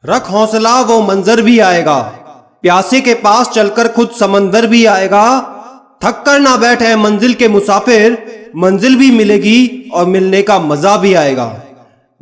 रख हौसला वो मंजर भी आएगा, प्यासे के पास चलकर खुद समंदर भी आएगा। थक कर ना बैठे मंजिल के मुसाफिर, मंजिल भी मिलेगी और मिलने का मजा भी आएगा।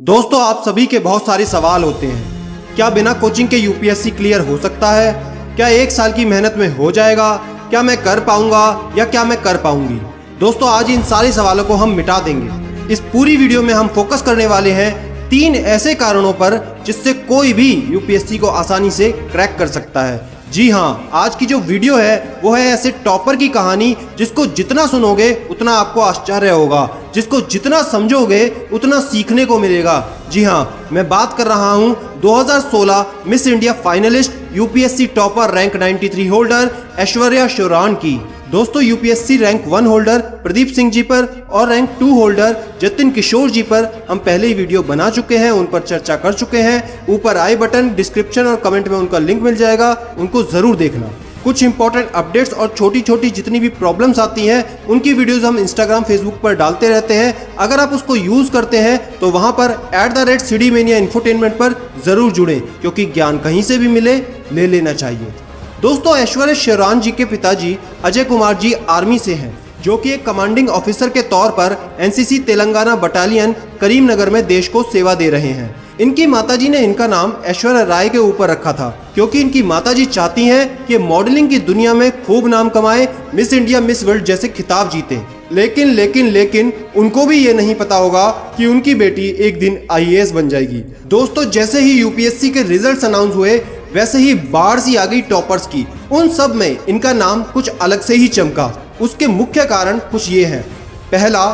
दोस्तों, आप सभी के बहुत सारे सवाल होते हैं। क्या बिना कोचिंग के यूपीएससी क्लियर हो सकता है? क्या 1 साल की मेहनत में हो जाएगा? क्या मैं कर पाऊंगा या क्या मैं कर पाऊंगी? दोस्तों, आज इन सारे सवालों को हम मिटा देंगे। इस पूरी वीडियो में हम फोकस करने वाले हैं 3 ऐसे कारणों पर जिससे कोई भी यूपीएससी को आसानी से क्रैक कर सकता है। जी हाँ, आज की जो वीडियो है वो है ऐसे टॉपर की कहानी जिसको जितना सुनोगे उतना आपको आश्चर्य होगा, जिसको जितना समझोगे उतना सीखने को मिलेगा। जी हाँ, मैं बात कर रहा हूँ 2016 Miss India finalist, UPSC topper, rank 93 holder Aishwarya Sheoran की। दोस्तों, UPSC rank 1 holder Pradeep Singh ji पर और रैंक 2 होल्डर जतिन किशोर जी पर हम पहले ही वीडियो बना चुके हैं, उन पर चर्चा कर चुके हैं। ऊपर आई बटन, डिस्क्रिप्शन और कमेंट में उनका लिंक मिल जाएगा, उनको जरूर देखना। कुछ इंपॉर्टेंट अपडेट्स और छोटी छोटी जितनी भी प्रॉब्लम्स आती हैं उनकी वीडियोस हम इंस्टाग्राम, फेसबुक पर डालते रहते हैं। अगर आप उसको यूज करते हैं तो वहां पर @CDMania इंफोटेनमेंट पर जरूर जुड़ें, क्योंकि ज्ञान कहीं से भी मिले ले लेना चाहिए। दोस्तों, ऐश्वर्या शोरान जी के पिताजी अजय कुमार जी आर्मी से हैं, जो कि एक कमांडिंग ऑफिसर के तौर पर एनसीसी तेलंगाना बटालियन करीमनगर में देश को सेवा दे रहे हैं। इनकी माताजी ने इनका नाम ऐश्वर्या राय के ऊपर रखा था, क्योंकि इनकी माताजी चाहती हैं कि मॉडलिंग की दुनिया में खूब नाम कमाए, मिस इंडिया, मिस वर्ल्ड जैसे खिताब जीते। लेकिन उनको भी ये नहीं पता होगा कि उनकी बेटी एक दिन IAS बन जाएगी। दोस्तों, जैसे ही यूपीएससी के रिजल्ट्स अनाउंस हुए वैसे ही बाढ़ सी आ गई टॉपर्स की। उन सब में इनका नाम कुछ अलग से ही चमका। उसके मुख्य कारण कुछ ये हैं। पहला,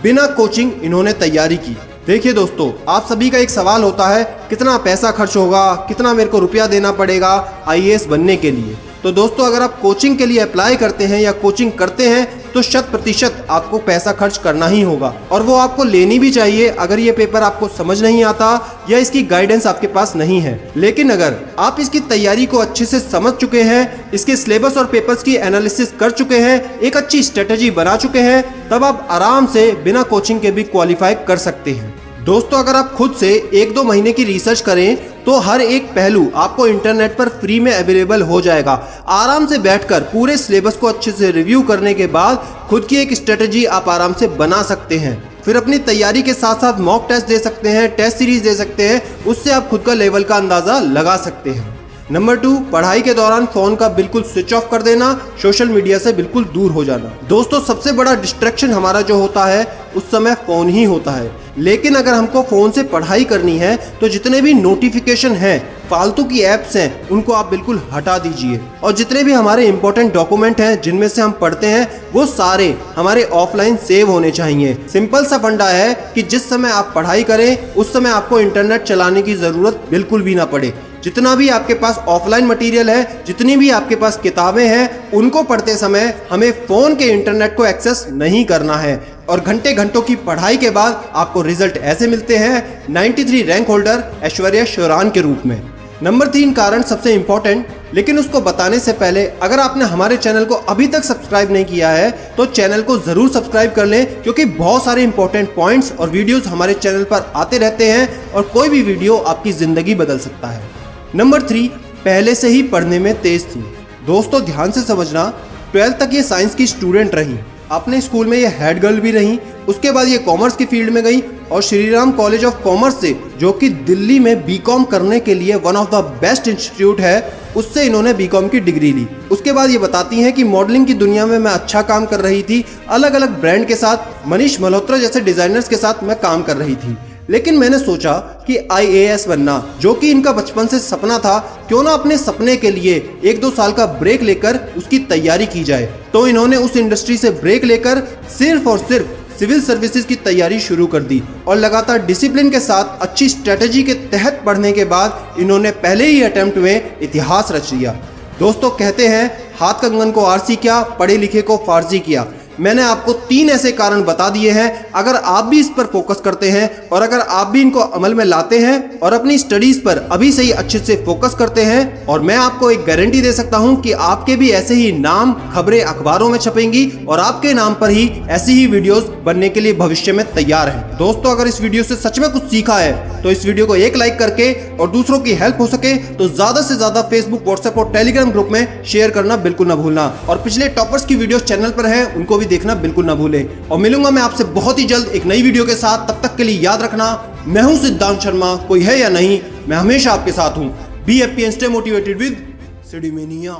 बिना कोचिंग इन्होंने तैयारी की। देखिए दोस्तों, आप सभी का एक सवाल होता है, कितना पैसा खर्च होगा, कितना मेरे को रुपया देना पड़ेगा IAS बनने के लिए। तो दोस्तों, अगर आप कोचिंग के लिए अप्लाई करते हैं या कोचिंग करते हैं तो 100% आपको पैसा खर्च करना ही होगा, और वो आपको लेनी भी चाहिए अगर ये पेपर आपको समझ नहीं आता या इसकी गाइडेंस आपके पास नहीं है। लेकिन अगर आप इसकी तैयारी को अच्छे से समझ चुके हैं, इसके सिलेबस और पेपर्स की एनालिसिस कर चुके हैं, एक अच्छी स्ट्रेटेजी बना चुके हैं, तब आप आराम से बिना कोचिंग के भी क्वालिफाई कर सकते हैं। दोस्तों, अगर आप खुद से 1-2 महीने की रिसर्च करें तो हर एक पहलू आपको इंटरनेट पर फ्री में अवेलेबल हो जाएगा। आराम से बैठकर पूरे सिलेबस को अच्छे से रिव्यू करने के बाद खुद की एक स्ट्रेटजी आप आराम से बना सकते हैं। फिर अपनी तैयारी के साथ साथ मॉक टेस्ट दे सकते हैं, टेस्ट सीरीज दे सकते हैं, उससे आप खुद का लेवल का अंदाजा लगा सकते हैं। नंबर 2, पढ़ाई के दौरान फोन का बिल्कुल स्विच ऑफ कर देना, सोशल मीडिया से बिल्कुल दूर हो जाना। दोस्तों, सबसे बड़ा डिस्ट्रैक्शन हमारा जो होता है उस समय फोन ही होता है। लेकिन अगर हमको फोन से पढ़ाई करनी है तो जितने भी नोटिफिकेशन हैं, फालतू की ऐप्स हैं, उनको आप बिल्कुल हटा दीजिए। और जितने भी हमारे इंपॉर्टेंट डॉक्यूमेंट हैं जिनमें से हम पढ़ते हैं वो सारे हमारे ऑफलाइन सेव होने चाहिए। सिंपल सा फंडा है कि जिस समय आप पढ़ाई करें उस समय आपको इंटरनेट चलाने की जरूरत बिल्कुल भी ना पड़े। जितना भी आपके पास ऑफलाइन मटेरियल है, जितनी भी आपके पास किताबें हैं, उनको पढ़ते समय हमें फोन के इंटरनेट को एक्सेस नहीं करना है। और घंटों की पढ़ाई के बाद आपको रिजल्ट ऐसे मिलते हैं 93 रैंक होल्डर ऐश्वर्या शोरान के रूप में। नंबर 3 कारण सबसे इंपॉर्टेंट, लेकिन उसको बताने से पहले अगर आपने हमारे चैनल को अभी तक सब्सक्राइब नहीं किया है तो चैनल को जरूर सब्सक्राइब कर लें, क्योंकि बहुत सारे इंपॉर्टेंट पॉइंट्स और वीडियोस हमारे चैनल पर आते रहते हैं और कोई भी वीडियो आपकी जिंदगी बदल सकता है। नंबर 3, पहले से ही पढ़ने में तेज थी। दोस्तों, ध्यान से समझना, 12th तक ये साइंस की स्टूडेंट रही, अपने स्कूल में ये हेड गर्ल भी रही, उसके बाद ये कॉमर्स की फील्ड में गई और श्रीराम कॉलेज ऑफ कॉमर्स से, जो कि दिल्ली में बीकॉम करने के लिए one of the best institute है, उससे इन्होंने बीकॉम की डिग्री ली। उसके बाद ये बताती हैं कि मॉडलिंग की दुनिया में मैं अच्छा काम कर रही थी, अलग अलग ब्रांड के साथ, मनीष मल्होत्रा जैसे डिजाइनर्स के साथ मैं काम कर रही थी। लेकिन मैंने सोचा कि IAS बनना, जो कि इनका बचपन से सपना था, क्यों ना अपने सपने के लिए 1-2 साल का ब्रेक लेकर उसकी तैयारी की जाए। तो इन्होंने उस इंडस्ट्री से ब्रेक लेकर सिर्फ और सिर्फ सिविल सर्विसेज की तैयारी शुरू कर दी और लगातार डिसिप्लिन के साथ अच्छी स्ट्रेटेजी के तहत पढ़ने के बाद इन्होंने पहले ही अटेम्प्ट में इतिहास रच लिया। दोस्तों, कहते हैं हाथ कंगन को आरसी किया, पढ़े लिखे को फारसी किया। मैंने आपको 3 ऐसे कारण बता दिए हैं। अगर आप भी इस पर फोकस करते हैं और अगर आप भी इनको अमल में लाते हैं और अपनी स्टडीज पर अभी से ही अच्छे से फोकस करते हैं, और मैं आपको एक गारंटी दे सकता हूं कि आपके भी ऐसे ही नाम खबरें अखबारों में छपेंगी और आपके नाम पर ही ऐसी ही वीडियोस बनने के लिए भविष्य में तैयार हैं। दोस्तों, अगर इस वीडियो से सच में कुछ सीखा है तो इस वीडियो को एक लाइक करके और दूसरों की हेल्प हो सके तो ज्यादा से ज्यादा फेसबुक, व्हाट्सएप और टेलीग्राम ग्रुप में शेयर करना बिल्कुल ना भूलना। और पिछले टॉपर्स की वीडियोस चैनल पर हैं, उनको भी देखना बिल्कुल ना भूलें। और मिलूंगा मैं आपसे बहुत ही जल्द एक नई वीडियो के साथ। तब तक के लिए याद रखना, मैं हूं सिद्धांत शर्मा, कोई है या नहीं, मैं हमेशा आपके साथ हूं। Be happy and stay motivated with सिडीमेनिया।